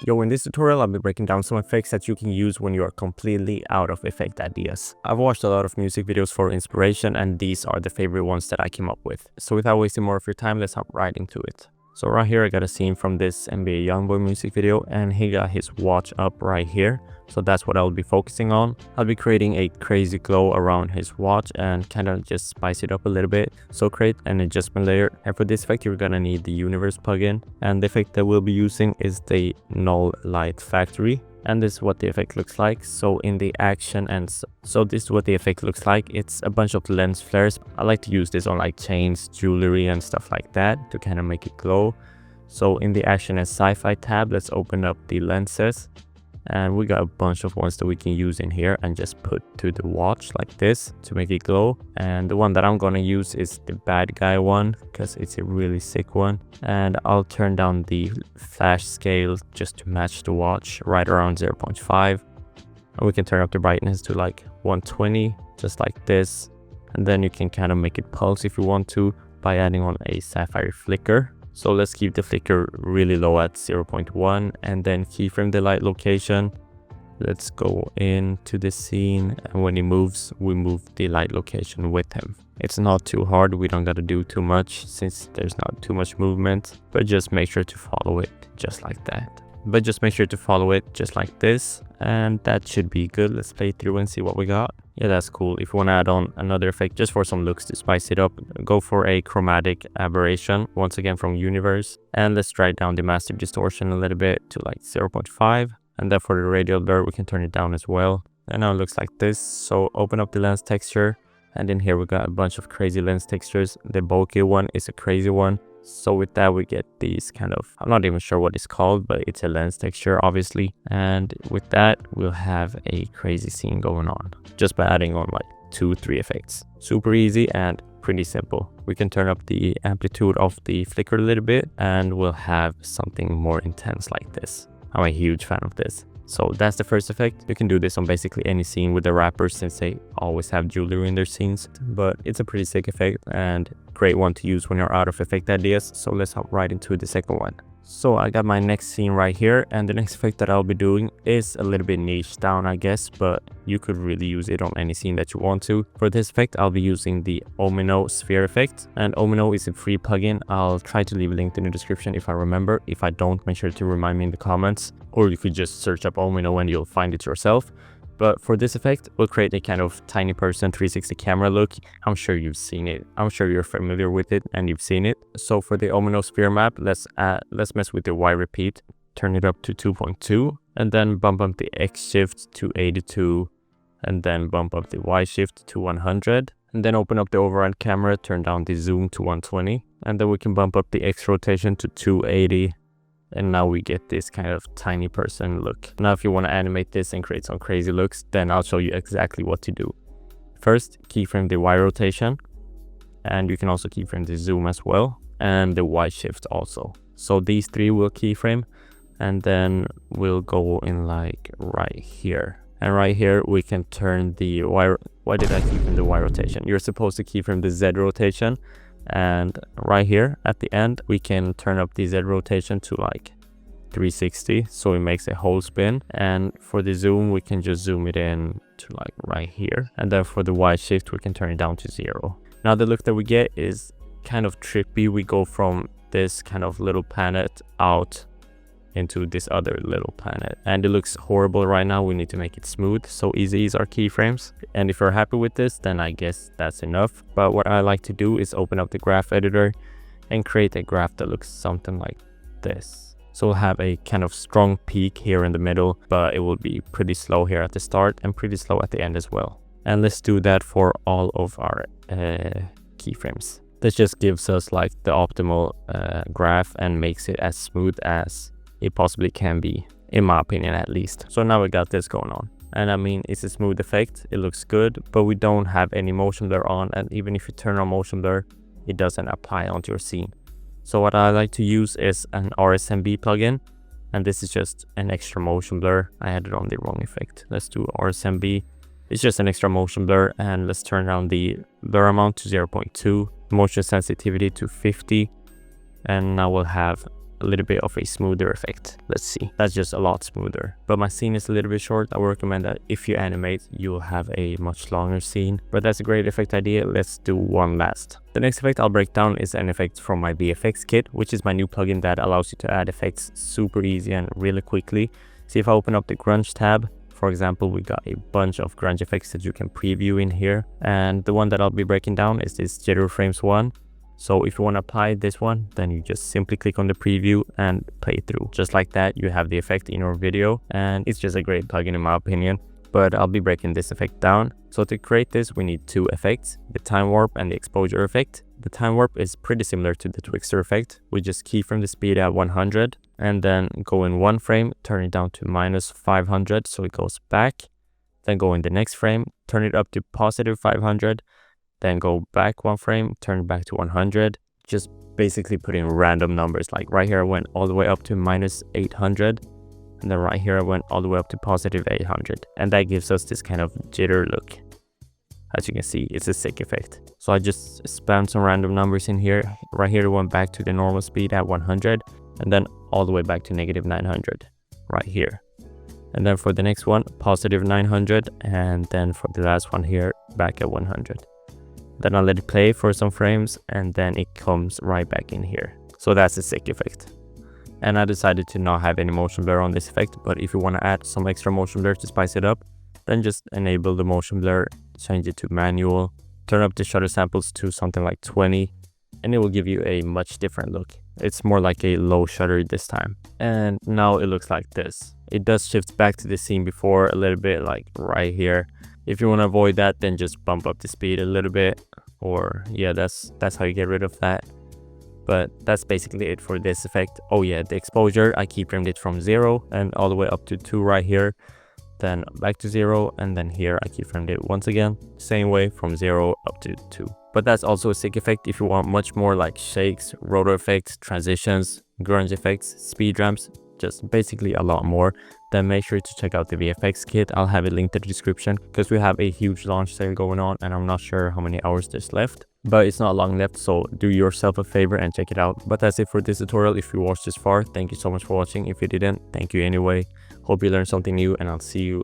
Yo, in this tutorial, I'll be breaking down some effects that you can use when you are completely out of effect ideas. I've watched a lot of music videos for inspiration, and these are the favorite ones that I came up with. So without wasting more of your time, let's hop right into it. So right here, I got a scene from this NBA Youngboy music video, and he got his watch up right here. So that's what I'll be focusing on. I'll be creating a crazy glow around his watch and kind of just spice it up a little bit. So create an adjustment layer, and for this effect you're gonna need the universe plugin, and the effect that we'll be using is the null light factory. And this is what the effect looks like. So in the action this is what the effect looks like. It's a bunch of lens flares. I like to use this on like chains, jewelry and stuff like that to kind of make it glow. So in the action and sci-fi tab, let's open up the lenses. And we got a bunch of ones that we can use in here and just put to the watch like this to make it glow. And the one that I'm gonna use is the bad guy one because it's a really sick one. And I'll turn down the flash scale just to match the watch right around 0.5. And we can turn up the brightness to like 120, just like this. And then you can kind of make it pulse if you want to by adding on a sapphire flicker. So let's keep the flicker really low at 0.1 and then keyframe the light location. Let's go into the scene, and when he moves, we move the light location with him. It's not too hard, we don't gotta do too much since there's not too much movement, but just make sure to follow it just like that. Just like this, and that should be good. Let's play through and see what we got. Yeah, that's cool. If you want to add on another effect just for some looks to spice it up, go for a chromatic aberration, once again from universe. And let's drag down the master distortion a little bit to like 0.5. And then for the radial blur, we can turn it down as well. And now it looks like this. So open up the lens texture. And in here we got a bunch of crazy lens textures. The bulky one is a crazy one. So with that we get these kind of, I'm not even sure what it's called, but it's a lens texture obviously. And with that we'll have a crazy scene going on just by adding on like 2-3 effects. Super easy and pretty simple. We can turn up the amplitude of the flicker a little bit and we'll have something more intense like this. I'm a huge fan of this. So that's the first effect. You can do this on basically any scene with the rappers since they always have jewelry in their scenes. But it's a pretty sick effect and great one to use when you're out of effect ideas. So let's hop right into the second one. So I got my next scene right here, and the next effect that I'll be doing is a little bit niche down I guess, but you could really use it on any scene that you want to. For this effect I'll be using the Omino sphere effect, and Omino is a free plugin. I'll try to leave a link in the description if I remember. If I don't, make sure to remind me in the comments, or you could just search up Omino and you'll find it yourself. But for this effect, we'll create a kind of tiny person 360 camera look. I'm sure you've seen it. I'm sure you're familiar with it and you've seen it. So for the Omino sphere map, let's mess with the Y repeat, turn it up to 2.2, and then bump up the X shift to 82, and then bump up the Y shift to 100, and then open up the override camera, turn down the zoom to 120, and then we can bump up the X rotation to 280. And now we get this kind of tiny person look. Now if you want to animate this and create some crazy looks, then I'll show you exactly what to do. First, keyframe the Y rotation, and you can also keyframe the zoom as well, and the Y shift also. So these three will keyframe, and then we'll go in like right here. And right here we can turn the Y. Why did I keyframe the Y rotation? You're supposed to keyframe the Z rotation. And right here at the end we can turn up the Z rotation to like 360, so it makes a whole spin. And for the zoom we can just zoom it in to like right here, and then for the Y shift we can turn it down to 0. Now the look that we get is kind of trippy. We go from this kind of little planet out into this other little planet, and it looks horrible right now. We need to make it smooth, so easy is our keyframes. And if you're happy with this, then I guess that's enough. But what I like to do is open up the graph editor and create a graph that looks something like this. So we'll have a kind of strong peak here in the middle, but it will be pretty slow here at the start and pretty slow at the end as well. And let's do that for all of our keyframes. This just gives us like the optimal graph and makes it as smooth as it possibly can be, in my opinion at least. So now we got this going on, and I mean, it's a smooth effect, it looks good, but we don't have any motion blur on, and even if you turn on motion blur, it doesn't apply onto your scene. So what I like to use is an RSMB plugin, and this is just an extra motion blur. I added on the wrong effect. Let's do RSMB. It's just an extra motion blur, and let's turn down the blur amount to 0.2, motion sensitivity to 50, and now we'll have a little bit of a smoother effect. Let's see, that's just a lot smoother. But my scene is a little bit short. I would recommend that if you animate, you'll have a much longer scene. But that's a great effect idea. Let's do one last. The next effect I'll break down is an effect from my VFX kit, which is my new plugin that allows you to add effects super easy and really quickly. See, if I open up the grunge tab, for example, we got a bunch of grunge effects that you can preview in here. And the one that I'll be breaking down is this Jitter Frames one. So if you want to apply this one, then you just simply click on the preview and play through. Just like that, you have the effect in your video, and it's just a great plugin in my opinion. But I'll be breaking this effect down. So to create this, we need two effects, the time warp and the exposure effect. The time warp is pretty similar to the Twixtor effect. We just keyframe the speed at 100 and then go in one frame, turn it down to -500 so it goes back. Then go in the next frame, turn it up to +500. Then go back one frame, turn it back to 100. Just basically put in random numbers. Like right here I went all the way up to -800. And then right here I went all the way up to +800. And that gives us this kind of jitter look. As you can see, it's a sick effect. So I just spammed some random numbers in here. Right here I went back to the normal speed at 100. And then all the way back to -900. Right here. And then for the next one, +900. And then for the last one here, back at 100. Then I'll let it play for some frames and then it comes right back in here. So that's a sick effect. And I decided to not have any motion blur on this effect, but if you want to add some extra motion blur to spice it up, then just enable the motion blur, change it to manual, turn up the shutter samples to something like 20, and it will give you a much different look. It's more like a low shutter this time. And now it looks like this. It does shift back to the scene before a little bit, like right here. If you want to avoid that, then just bump up the speed a little bit, or yeah, that's how you get rid of that. But that's basically it for this effect. Oh yeah, the exposure, I keyframed it from 0 and all the way up to 2 right here. Then back to 0, and then here I keyframed it once again. Same way from 0 up to 2. But that's also a sick effect if you want much more like shakes, rotor effects, transitions, grunge effects, speed ramps, just basically a lot more. Then make sure to check out the VFX kit. I'll have it linked in the description because we have a huge launch sale going on and I'm not sure how many hours there's left. But it's not long left, so do yourself a favor and check it out. But that's it for this tutorial. If you watched this far, thank you so much for watching. If you didn't, thank you anyway. Hope you learned something new and I'll see you